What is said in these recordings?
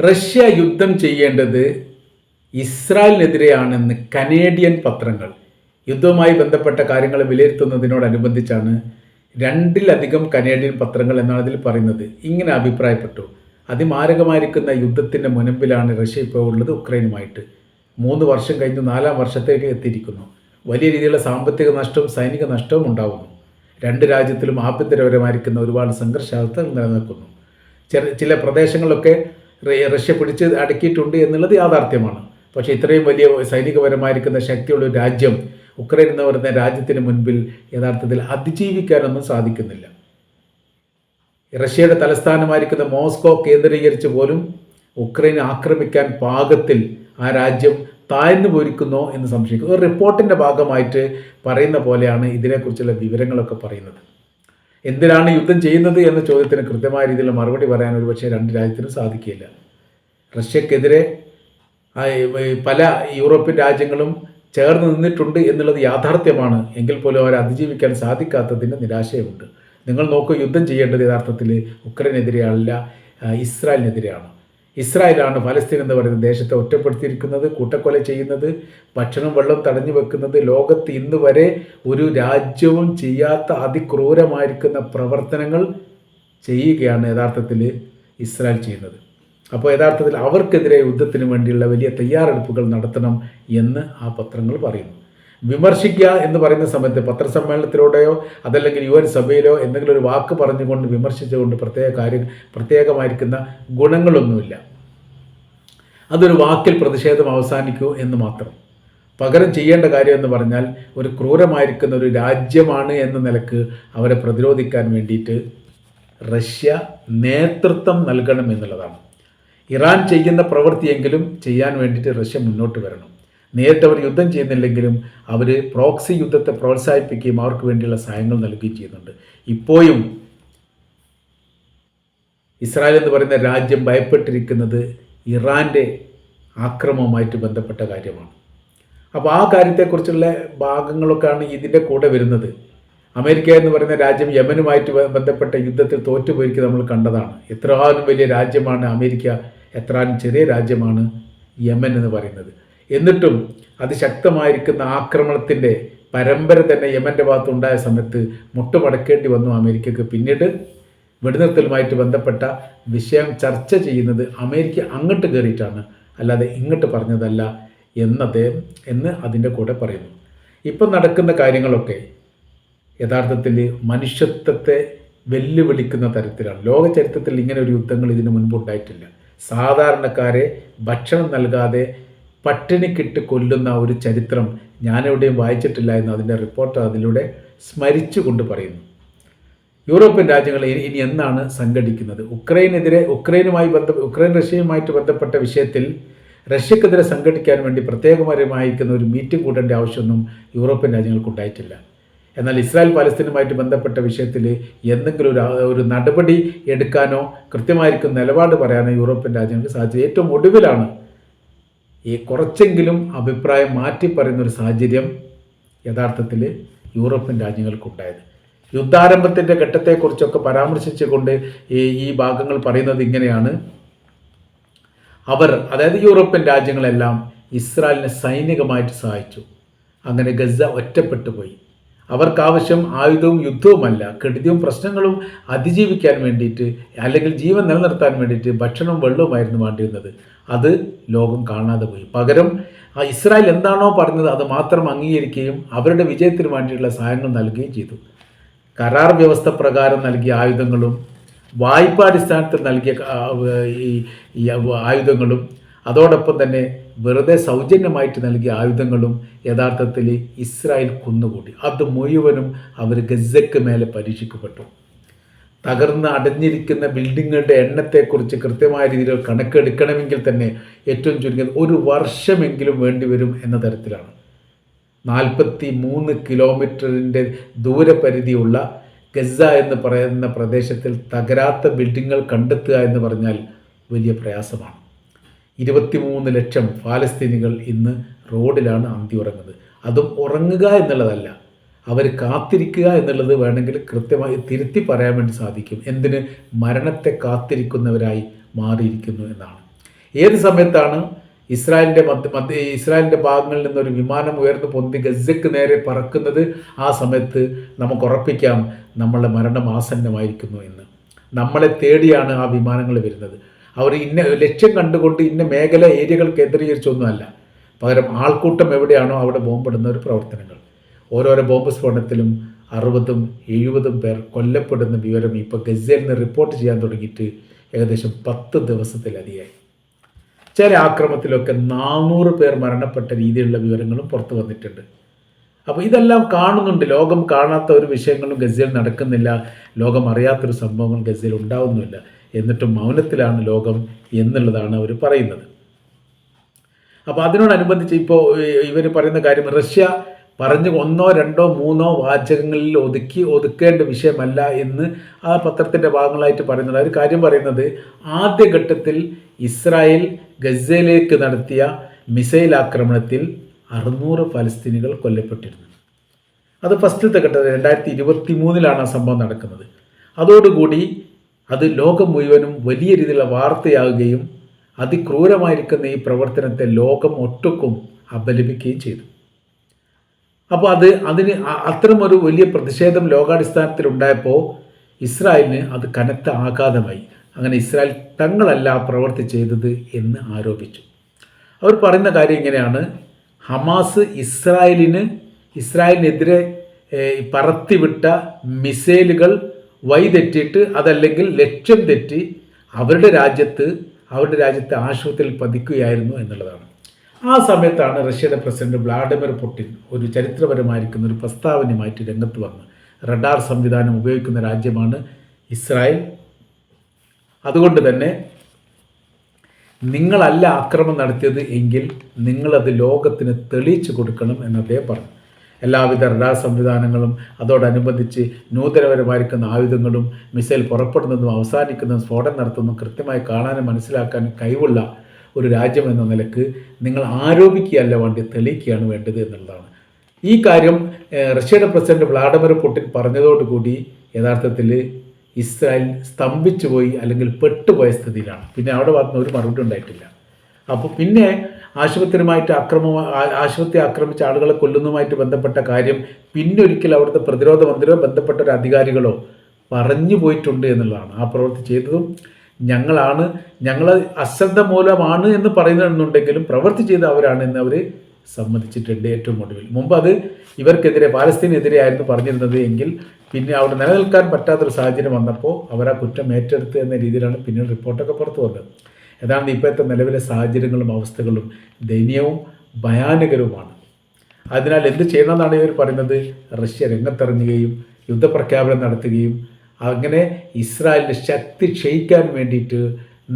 Russia യുദ്ധം ചെയ്യേണ്ടത് ഇസ്രായേലിനെതിരെയാണെന്ന് Canadian പത്രങ്ങൾ യുദ്ധവുമായി ബന്ധപ്പെട്ട കാര്യങ്ങൾ വിലയിരുത്തുന്നതിനോടനുബന്ധിച്ചാണ് രണ്ടിലധികം കനേഡിയൻ പത്രങ്ങൾ എന്നാണ് ഇതിൽ പറയുന്നത്. ഇങ്ങനെ അഭിപ്രായപ്പെട്ടു. അതിമാരകമായിരിക്കുന്ന യുദ്ധത്തിൻ്റെ മുൻപിലാണ് റഷ്യ ഇപ്പോൾ ഉള്ളത് ഉക്രൈനുമായിട്ട്. 3 വർഷം കഴിഞ്ഞ് 4-ാം വർഷത്തേക്ക് എത്തിയിരിക്കുന്നു. വലിയ രീതിയിലുള്ള സാമ്പത്തിക നഷ്ടവും സൈനിക നഷ്ടവും ഉണ്ടാകുന്നു. രണ്ട് രാജ്യത്തിലും ആഭ്യന്തരപരമായിരിക്കുന്ന ഒരുപാട് സംഘർഷാവസ്ഥകൾ നിലനിൽക്കുന്നു. ചില പ്രദേശങ്ങളൊക്കെ റഷ്യ പിടിച്ച് അടക്കിയിട്ടുണ്ട് എന്നുള്ളത് യാഥാർത്ഥ്യമാണ്. പക്ഷേ ഇത്രയും വലിയ സൈനികപരമായിരിക്കുന്ന ശക്തിയുള്ള ഒരു രാജ്യം ഉക്രൈൻ എന്ന് പറയുന്ന രാജ്യത്തിന് മുൻപിൽ യഥാർത്ഥത്തിൽ അതിജീവിക്കാനൊന്നും സാധിക്കുന്നില്ല. റഷ്യയുടെ തലസ്ഥാനമായിരിക്കുന്ന മോസ്കോ കേന്ദ്രീകരിച്ച് പോലും ഉക്രൈനെ ആക്രമിക്കാൻ പാകത്തിൽ ആ രാജ്യം താഴ്ന്നു പോയിരിക്കുന്നോ എന്ന് സംശയിക്കുന്നു. ഒരു റിപ്പോർട്ടിൻ്റെ ഭാഗമായിട്ട് പറയുന്ന പോലെയാണ് ഇതിനെക്കുറിച്ചുള്ള വിവരങ്ങളൊക്കെ പറയുന്നത്. എന്തിനാണ് യുദ്ധം ചെയ്യുന്നത് എന്ന ചോദ്യത്തിന് കൃത്യമായ രീതിയിൽ മറുപടി പറയാൻ ഒരു പക്ഷേ രണ്ട് രാജ്യത്തിനും സാധിക്കില്ല. റഷ്യക്കെതിരെ പല യൂറോപ്യൻ രാജ്യങ്ങളും ചേർന്ന് നിന്നിട്ടുണ്ട് എന്നുള്ളത് യാഥാർത്ഥ്യമാണ്. എങ്കിൽ പോലും അവരെ അതിജീവിക്കാൻ സാധിക്കാത്തതിൻ്റെ നിരാശയുമുണ്ട്. നിങ്ങൾ നോക്കൂ, യുദ്ധം ചെയ്യേണ്ടത് യഥാർത്ഥത്തിൽ ഉക്രൈനെതിരെയല്ല, ഇസ്രായേലിനെതിരെയാണ്. ഇസ്രായേലാണ് ഫലസ്തീൻ എന്ന് പറയുന്ന ദേശത്തെ ഒറ്റപ്പെടുത്തിയിരിക്കുന്നത്, കൂട്ടക്കൊല ചെയ്യുന്നത്, ഭക്ഷണം വെള്ളം തടഞ്ഞു വെക്കുന്നത്, ലോകത്ത് ഇന്ന് വരെ ഒരു രാജ്യവും ചെയ്യാത്ത അതിക്രൂരമായിരിക്കുന്ന പ്രവർത്തനങ്ങൾ ചെയ്യുകയാണ് യഥാർത്ഥത്തിൽ ഇസ്രായേൽ ചെയ്യുന്നത്. അപ്പോൾ യഥാർത്ഥത്തിൽ അവർക്കെതിരെ യുദ്ധത്തിന് വേണ്ടിയുള്ള വലിയ തയ്യാറെടുപ്പുകൾ നടത്തണം എന്ന് ആ പത്രങ്ങൾ പറയുന്നു. വിമർശിക്കുക എന്ന് പറയുന്ന സമയത്ത് പത്രസമ്മേളനത്തിലൂടെയോ അതല്ലെങ്കിൽ UN സഭയിലോ എന്തെങ്കിലും ഒരു വാക്ക് പറഞ്ഞുകൊണ്ട് വിമർശിച്ചുകൊണ്ട് പ്രത്യേകമായിരിക്കുന്ന ഗുണങ്ങളൊന്നുമില്ല. അതൊരു വാക്കിൽ പ്രതിഷേധം അവസാനിക്കൂ എന്ന് മാത്രം. പകരം ചെയ്യേണ്ട കാര്യം എന്ന് പറഞ്ഞാൽ ഒരു ക്രൂരമായിരിക്കുന്ന ഒരു രാജ്യമാണ് എന്ന നിലക്ക് അവരെ പ്രതിരോധിക്കാൻ വേണ്ടിയിട്ട് റഷ്യ നേതൃത്വം നൽകണം എന്നുള്ളതാണ്. ഇറാൻ ചെയ്യുന്ന പ്രവൃത്തിയെങ്കിലും ചെയ്യാൻ വേണ്ടിയിട്ട് റഷ്യ മുന്നോട്ട് വരണം. നേരിട്ട് അവർ യുദ്ധം ചെയ്യുന്നില്ലെങ്കിലും അവർ പ്രോക്സി യുദ്ധത്തെ പ്രോത്സാഹിപ്പിക്കുകയും അവർക്ക് വേണ്ടിയുള്ള സഹായങ്ങൾ നൽകുകയും ചെയ്യുന്നുണ്ട്. ഇപ്പോഴും ഇസ്രായേൽ എന്ന് പറയുന്ന രാജ്യം ഭയപ്പെട്ടിരിക്കുന്നത് ഇറാൻ്റെ ആക്രമണവുമായിട്ട് ബന്ധപ്പെട്ട കാര്യമാണ്. അപ്പോൾ ആ കാര്യത്തെക്കുറിച്ചുള്ള ഭാഗങ്ങളൊക്കെയാണ് ഇതിൻ്റെ കൂടെ വരുന്നത്. അമേരിക്ക എന്ന് പറയുന്ന രാജ്യം യമനുമായിട്ട് ബന്ധപ്പെട്ട യുദ്ധത്തിൽ തോറ്റുപോയിരിക്കുക നമ്മൾ കണ്ടതാണ്. എത്രയാനും വലിയ രാജ്യമാണ് അമേരിക്ക, എത്രയാനും ചെറിയ രാജ്യമാണ് യമൻ എന്ന് പറയുന്നത്. എന്നിട്ടും അതിശക്തമായിരിക്കുന്ന ആക്രമണത്തിൻ്റെ പരമ്പര തന്നെ യമൻ്റെ ഭാഗത്തുണ്ടായ സമയത്ത് മുട്ടുമടക്കേണ്ടി വന്നു അമേരിക്കക്ക്. പിന്നീട് വെടിനിർത്തലുമായിട്ട് ബന്ധപ്പെട്ട വിഷയം ചർച്ച ചെയ്യുന്നത് അമേരിക്ക അങ്ങോട്ട് കയറിയിട്ടാണ്, അല്ലാതെ ഇങ്ങോട്ട് പറഞ്ഞതല്ല എന്ന് അതിൻ്റെ കൂടെ പറയുന്നു. ഇപ്പം നടക്കുന്ന കാര്യങ്ങളൊക്കെ യഥാർത്ഥത്തിൽ മനുഷ്യത്വത്തെ വെല്ലുവിളിക്കുന്ന തരത്തിലാണ്. ലോക ചരിത്രത്തിൽ ഇങ്ങനെ ഒരു യുദ്ധങ്ങൾ ഇതിനു മുൻപ് ഉണ്ടായിട്ടില്ല. സാധാരണക്കാരെ ഭക്ഷണം നൽകാതെ പട്ടിണിക്കിട്ട് കൊല്ലുന്ന ഒരു ചരിത്രം ഞാനെവിടെയും വായിച്ചിട്ടില്ല എന്ന് അതിൻ്റെ റിപ്പോർട്ട് അതിലൂടെ സ്മരിച്ചുകൊണ്ട് പറയുന്നു. യൂറോപ്യൻ രാജ്യങ്ങൾ ഇനി എന്നാണ് സംഘടിക്കുന്നത്? ഉക്രൈൻ റഷ്യയുമായിട്ട് ബന്ധപ്പെട്ട വിഷയത്തിൽ റഷ്യക്കെതിരെ സംഘടിക്കാൻ വേണ്ടി പ്രത്യേകപരമായിരിക്കുന്ന ഒരു മീറ്റിംഗ് കൂട്ടേണ്ട ആവശ്യമൊന്നും യൂറോപ്യൻ രാജ്യങ്ങൾക്കുണ്ടായിട്ടില്ല. എന്നാൽ ഇസ്രായേൽ പാലസ്തീനുമായിട്ട് ബന്ധപ്പെട്ട വിഷയത്തിൽ എന്തെങ്കിലും ഒരു നടപടി എടുക്കാനോ കൃത്യമായിരിക്കും നിലപാട് പറയാനോ യൂറോപ്യൻ രാജ്യങ്ങൾക്ക് സാധിച്ചത് ഏറ്റവും ഒടുവിലാണ്. ഈ കുറച്ചെങ്കിലും അഭിപ്രായം മാറ്റി പറയുന്നൊരു സാഹചര്യം യഥാർത്ഥത്തിൽ യൂറോപ്യൻ രാജ്യങ്ങൾക്കുണ്ടായത്. യുദ്ധാരംഭത്തിൻ്റെ ഘട്ടത്തെക്കുറിച്ചൊക്കെ പരാമർശിച്ചുകൊണ്ട് ഈ ഭാഗങ്ങൾ പറയുന്നത് ഇങ്ങനെയാണ്. അതായത് യൂറോപ്യൻ രാജ്യങ്ങളെല്ലാം ഇസ്രായേലിനെ സൈനികമായിട്ട് സഹായിച്ചു. അങ്ങനെ ഗസ ഒറ്റപ്പെട്ടു പോയി. അവർക്കാവശ്യം ആയുധവും യുദ്ധവുമല്ല, കെടുതിയും പ്രശ്നങ്ങളും അതിജീവിക്കാൻ വേണ്ടിയിട്ട് അല്ലെങ്കിൽ ജീവൻ നിലനിർത്താൻ വേണ്ടിയിട്ട് ഭക്ഷണവും വെള്ളവുമായിരുന്നു വേണ്ടിയിരുന്നത്. അത് ലോകം കാണാതെ പോയി. പകരം ഇസ്രായേൽ എന്താണോ പറഞ്ഞത് അത് മാത്രം അംഗീകരിക്കുകയും അവരുടെ വിജയത്തിന് വേണ്ടിയിട്ടുള്ള സഹായങ്ങൾ നൽകുകയും ചെയ്തു. കരാർ വ്യവസ്ഥ പ്രകാരം നൽകിയ ആയുധങ്ങളും വായ്പാടിസ്ഥാനത്തിൽ നൽകിയ ആയുധങ്ങളും അതോടൊപ്പം തന്നെ വെറുതെ സൗജന്യമായിട്ട് നൽകിയ ആയുധങ്ങളും യഥാർത്ഥത്തിൽ ഇസ്രായേൽ കുന്നുകൂടി. അത് മുഴുവനും അവർ ഗസയ്ക്ക് മേലെ പരീക്ഷിക്കപ്പെട്ടു. തകർന്ന് അടഞ്ഞിരിക്കുന്ന ബിൽഡിങ്ങുകളുടെ എണ്ണത്തെക്കുറിച്ച് കൃത്യമായ രീതിയിൽ കണക്കെടുക്കണമെങ്കിൽ തന്നെ ഏറ്റവും ചുരുങ്ങിയത് 1 വർഷമെങ്കിലും വേണ്ടിവരും എന്ന തരത്തിലാണ്. 43 കിലോമീറ്ററിൻ്റെ ദൂരപരിധിയുള്ള ഗസ എന്ന് പറയുന്ന പ്രദേശത്തിൽ തകരാത്ത ബിൽഡിങ്ങുകൾ കണ്ടെത്തുക എന്ന് പറഞ്ഞാൽ വലിയ പ്രയാസമാണ്. 23 ലക്ഷം ഫലസ്തീനികൾ ഇന്ന് റോഡിലാണ് അന്തി ഉറങ്ങുന്നത്. അതും ഉറങ്ങുക എന്നുള്ളതല്ല, അവർ കാത്തിരിക്കുക എന്നുള്ളത് വേണമെങ്കിൽ കൃത്യമായി തിരുത്തി പറയാൻ വേണ്ടി സാധിക്കും. എന്തിന്? മരണത്തെ കാത്തിരിക്കുന്നവരായി മാറിയിരിക്കുന്നു എന്നാണ്. ഏത് സമയത്താണ് ഇസ്രായേലിൻ്റെ ഭാഗങ്ങളിൽ നിന്നൊരു വിമാനം ഉയർന്നു പൊന്തി ഗസയ്ക്ക് നേരെ പറക്കുന്നത്, ആ സമയത്ത് നമുക്ക് ഉറപ്പിക്കാം നമ്മളുടെ മരണം ആസന്നമായിരിക്കുന്നു എന്ന്. നമ്മളെ തേടിയാണ് ആ വിമാനങ്ങൾ വരുന്നത്. അവർ ഇന്ന ലക്ഷ്യം കണ്ടുകൊണ്ട് ഇന്ന മേഖല ഏരിയകൾ കേന്ദ്രീകരിച്ചൊന്നുമല്ല, പകരം ആൾക്കൂട്ടം എവിടെയാണോ അവിടെ ബോംബിടുന്ന ഒരു പ്രവർത്തനങ്ങൾ. ഓരോരോ ബോംബ് സ്ഫോടനത്തിലും 60ഉം 70ഉം പേർ കൊല്ലപ്പെടുന്ന വിവരം ഇപ്പോൾ ഗസയിൽ നിന്ന് റിപ്പോർട്ട് ചെയ്യാൻ തുടങ്ങിയിട്ട് ഏകദേശം 10 ദിവസത്തിലധികമായി. ചില ആക്രമണത്തിലൊക്കെ 400 പേർ മരണപ്പെട്ട രീതിയിലുള്ള വിവരങ്ങളും പുറത്തു വന്നിട്ടുണ്ട്. അപ്പോൾ ഇതെല്ലാം കാണുന്നുണ്ട്. ലോകം കാണാത്ത ഒരു വിഷയങ്ങളും ഗസയിൽ നടക്കുന്നില്ല, ലോകം അറിയാത്തൊരു സംഭവങ്ങൾ ഗസയിൽ ഉണ്ടാവുന്നില്ല. എന്നിട്ടും മൗനത്തിലാണ് ലോകം എന്നുള്ളതാണ് അവർ പറയുന്നത്. അപ്പോൾ അതിനോടനുബന്ധിച്ച് ഇപ്പോൾ ഇവർ പറയുന്ന കാര്യം, റഷ്യ പറഞ്ഞ് 1, 2, 3 വാചകങ്ങളിൽ ഒതുക്കേണ്ട വിഷയമല്ല എന്ന് ആ പത്രത്തിൻ്റെ ഭാഗങ്ങളായിട്ട് പറയുന്നത്. ഒരു കാര്യം പറയുന്നത്, ആദ്യഘട്ടത്തിൽ ഇസ്രായേൽ ഗസയിലേക്ക് നടത്തിയ മിസൈൽ ആക്രമണത്തിൽ 600 ഫലസ്തീനികൾ കൊല്ലപ്പെട്ടിരുന്നു. അത് ഫസ്റ്റത്തെ ഘട്ടത്തിൽ 2023 ആ സംഭവം നടക്കുന്നത്. അതോടുകൂടി അത് ലോകം മുഴുവനും വലിയ രീതിയിലുള്ള വാർത്തയാവുകയും അതിക്രൂരമായിരിക്കുന്ന ഈ പ്രവർത്തനത്തെ ലോകം ഒട്ടുക്കും അപലപിക്കുകയും ചെയ്തു. അപ്പോൾ അതിന് അത്തരമൊരു വലിയ പ്രതിഷേധം ലോകാടിസ്ഥാനത്തിൽ ഉണ്ടായപ്പോൾ ഇസ്രായേലിന് അത് കനത്ത ആഘാതമായി. അങ്ങനെ ഇസ്രായേൽ തങ്ങളല്ല പ്രവൃത്തി ചെയ്തത് എന്ന് ആരോപിച്ചു. അവർ പറയുന്ന കാര്യം ഇങ്ങനെയാണ്: ഹമാസ് ഇസ്രായേലിനെതിരെ പറത്തിവിട്ട മിസൈലുകൾ വഴിതെറ്റിയിട്ട്, അതല്ലെങ്കിൽ ലക്ഷ്യം തെറ്റി അവരുടെ രാജ്യത്തെ ആശുപത്രിയിൽ പതിക്കുകയായിരുന്നു എന്നുള്ളതാണ്. ആ സമയത്താണ് റഷ്യയുടെ പ്രസിഡന്റ് വ്ളാഡിമിർ പുടിൻ ഒരു ചരിത്രപരമായിരിക്കുന്ന ഒരു പ്രസ്താവനയുമായിട്ട് രംഗത്ത് വന്ന്, റഡാർ സംവിധാനം ഉപയോഗിക്കുന്ന രാജ്യമാണ് ഇസ്രായേൽ, അതുകൊണ്ട് തന്നെ നിങ്ങളല്ല ആക്രമണം നടത്തിയത് എങ്കിൽ നിങ്ങളത് ലോകത്തിന് തെളിയിച്ചു കൊടുക്കണം എന്ന് അദ്ദേഹം പറഞ്ഞു. എല്ലാവിധ റഡാർ സംവിധാനങ്ങളും അതോടനുബന്ധിച്ച് നൂതനപരമായിരിക്കുന്ന ആയുധങ്ങളും മിസൈൽ പുറപ്പെടുന്നതും അവസാനിക്കുന്നതും സ്ഫോടനം നടത്തുന്നതും കൃത്യമായി കാണാനും മനസ്സിലാക്കാനും കഴിവുള്ള ഒരു രാജ്യം എന്ന നിലക്ക് നിങ്ങൾ ആരോപിക്കുകയല്ല വേണ്ടി തെളിയിക്കുകയാണ് വേണ്ടത് എന്നുള്ളതാണ്. ഈ കാര്യം റഷ്യയുടെ പ്രസിഡന്റ് വ്ളാഡിമിർ പുടിൻ പറഞ്ഞതോടുകൂടി യഥാർത്ഥത്തിൽ ഇസ്രായേൽ സ്തംഭിച്ചു പോയി, അല്ലെങ്കിൽ പെട്ടുപോയ സ്ഥിതിയിലാണ്. പിന്നെ അവിടെ വന്ന ഒരു മറുപടി ഉണ്ടായിട്ടില്ല. അപ്പോൾ പിന്നെ ആശുപത്രി ആക്രമിച്ച ആളുകളെ കൊല്ലുന്നതുമായിട്ട് ബന്ധപ്പെട്ട കാര്യം പിന്നെ ഒരിക്കൽ അവിടുത്തെ പ്രതിരോധ മന്ത്രിയോ ബന്ധപ്പെട്ട ഒരു അധികാരികളോ പറഞ്ഞു പോയിട്ടുണ്ട് എന്നുള്ളതാണ്. ആ പ്രവൃത്തി ചെയ്തതും ഞങ്ങൾ അശ്രദ്ധ മൂലമാണ് എന്ന് പറയുന്നുണ്ടെങ്കിലും പ്രവൃത്തി ചെയ്ത അവരാണ് എന്ന് അവർ സമ്മതിച്ചിട്ടുണ്ട് ഏറ്റവും ഒടുവിൽ. മുമ്പ് അത് ഇവർക്കെതിരെ, പാലസ്തീനെതിരെയായിരുന്നു പറഞ്ഞിരുന്നത് എങ്കിൽ പിന്നെ അവിടെ നിലനിൽക്കാൻ പറ്റാത്തൊരു സാഹചര്യം വന്നപ്പോൾ അവർ ആ കുറ്റം ഏറ്റെടുത്ത് എന്ന രീതിയിലാണ് പിന്നീട് റിപ്പോർട്ടൊക്കെ പുറത്തു വന്നത്. ഏതാണ്ട് ഇപ്പോഴത്തെ നിലവിലെ സാഹചര്യങ്ങളും അവസ്ഥകളും ദയനീയവും ഭയാനകരവുമാണ്. അതിനാൽ എന്ത് ചെയ്യണമെന്നാണ് ഇവർ പറയുന്നത്? റഷ്യ രംഗത്തിറങ്ങുകയും യുദ്ധപ്രഖ്യാപനം നടത്തുകയും അങ്ങനെ ഇസ്രായേലിൻ്റെ ശക്തി ക്ഷയിക്കാൻ വേണ്ടിയിട്ട്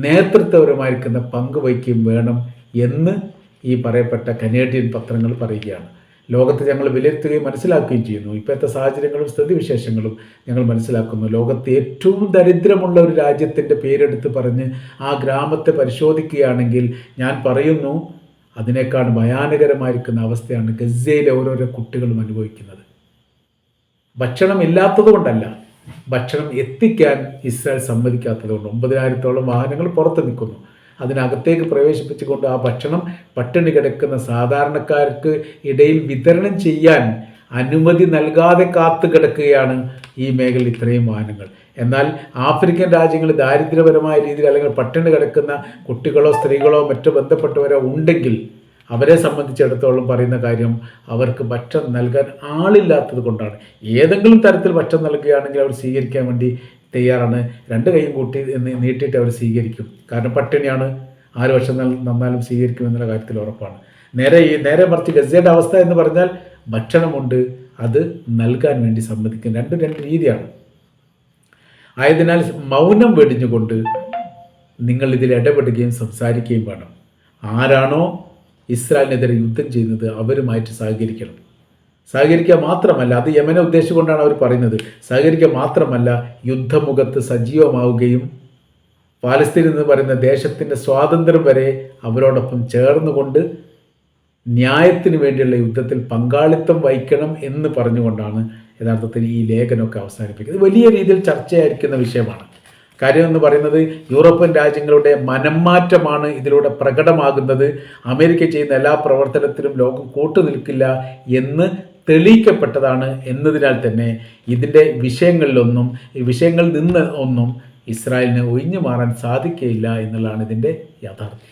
നേതൃത്വപരമായിരിക്കുന്ന പങ്ക് വഹിക്കുകയും വേണം എന്ന് ഈ പറയപ്പെട്ട കനേഡിയൻ പത്രങ്ങൾ പറയുകയാണ്. ലോകത്തെ ഞങ്ങൾ വിലയിരുത്തുകയും മനസ്സിലാക്കുകയും ചെയ്യുന്നു. ഇപ്പോഴത്തെ സാഹചര്യങ്ങളും സ്ഥിതിവിശേഷങ്ങളും ഞങ്ങൾ മനസ്സിലാക്കുന്നു. ലോകത്തെ ഏറ്റവും ദരിദ്രമുള്ള ഒരു രാജ്യത്തിൻ്റെ പേരെടുത്ത് പറഞ്ഞ് ആ ഗ്രാമത്തെ പരിശോധിക്കുകയാണെങ്കിൽ ഞാൻ പറയുന്നു, അതിനേക്കാൾ ഭയാനകരമായിരിക്കുന്ന അവസ്ഥയാണ് ഗസയിലെ ഓരോരോ കുട്ടികളും അനുഭവിക്കുന്നത്. ഭക്ഷണം ഇല്ലാത്തത് കൊണ്ടല്ല, ഭക്ഷണം എത്തിക്കാൻ ഇസ്രായേൽ സമ്മതിക്കാത്തതുകൊണ്ട് 9,000-ഓളം വാഹനങ്ങൾ പുറത്ത് നിൽക്കുന്നു. അതിനകത്തേക്ക് പ്രവേശിപ്പിച്ചുകൊണ്ട് ആ ഭക്ഷണം പട്ടിണി കിടക്കുന്ന സാധാരണക്കാർക്ക് ഇടയിൽ വിതരണം ചെയ്യാൻ അനുമതി നൽകാതെ കാത്തു കിടക്കുകയാണ് ഈ മേഖലയിൽ ഇത്രയും വാഹനങ്ങൾ. എന്നാൽ ആഫ്രിക്കൻ രാജ്യങ്ങളിൽ ദാരിദ്ര്യപരമായ രീതിയിൽ അല്ലെങ്കിൽ പട്ടിണി കിടക്കുന്ന കുട്ടികളോ സ്ത്രീകളോ മറ്റു ബന്ധപ്പെട്ടവരോ ഉണ്ടെങ്കിൽ അവരെ സംബന്ധിച്ചിടത്തോളം പറയുന്ന കാര്യം, അവർക്ക് ഭക്ഷണം നൽകാൻ ആളില്ലാത്തത് കൊണ്ടാണ്. ഏതെങ്കിലും തരത്തിൽ ഭക്ഷണം നൽകുകയാണെങ്കിൽ അവർ സ്വീകരിക്കാൻ വേണ്ടി തയ്യാറാണ്. 2 കൈയും കൂട്ടി നീട്ടിയിട്ട് അവർ സ്വീകരിക്കും. കാരണം പട്ടിണിയാണ്, 6 വർഷം നന്നാലും സ്വീകരിക്കുമെന്നുള്ള കാര്യത്തിൽ ഉറപ്പാണ്. നേരെ മറിച്ച് ഗസയുടെ അവസ്ഥ എന്ന് പറഞ്ഞാൽ ഭക്ഷണമുണ്ട്, അത് നൽകാൻ വേണ്ടി സമ്മതിക്കും. രണ്ട് രീതിയാണ്. ആയതിനാൽ മൗനം വെടിഞ്ഞുകൊണ്ട് നിങ്ങൾ ഇതിൽ ഇടപെടുകയും സംസാരിക്കുകയും വേണം. ആരാണോ ഇസ്രായേലിനെതിരെ യുദ്ധം ചെയ്യുന്നത് അവരുമായിട്ട് സഹകരിക്കുക മാത്രമല്ല, അത് യമനെ ഉദ്ദേശിച്ചുകൊണ്ടാണ് അവർ പറയുന്നത്, സഹകരിക്കുക മാത്രമല്ല യുദ്ധമുഖത്ത് സജീവമാവുകയും പാലസ്തീൻ എന്ന് പറയുന്ന ദേശത്തിൻ്റെ സ്വാതന്ത്ര്യം വരെ അവരോടൊപ്പം ചേർന്നുകൊണ്ട് ന്യായത്തിന് വേണ്ടിയുള്ള യുദ്ധത്തിൽ പങ്കാളിത്തം വഹിക്കണം എന്ന് പറഞ്ഞുകൊണ്ടാണ് യഥാർത്ഥത്തിൽ ഈ ലേഖനമൊക്കെ അവസാനിപ്പിക്കുന്നത്. വലിയ രീതിയിൽ ചർച്ചയായിരിക്കുന്ന വിഷയമാണ്. കാര്യം എന്ന് പറയുന്നത് യൂറോപ്യൻ രാജ്യങ്ങളുടെ മനംമാറ്റമാണ് ഇതിലൂടെ പ്രകടമാകുന്നത്. അമേരിക്ക ചെയ്യുന്ന എല്ലാ പ്രവർത്തനത്തിലും ലോകം കൂട്ടുനിൽക്കില്ല എന്ന് തെളിയിക്കപ്പെട്ടതാണ് എന്നതിനാൽ തന്നെ ഇതിൻ്റെ വിഷയങ്ങളിൽ നിന്ന് ഒന്നും ഇസ്രായേലിന് ഒഴിഞ്ഞു മാറാൻ സാധിക്കുകയില്ല എന്നുള്ളതാണ് ഇതിൻ്റെ യാഥാർത്ഥ്യം.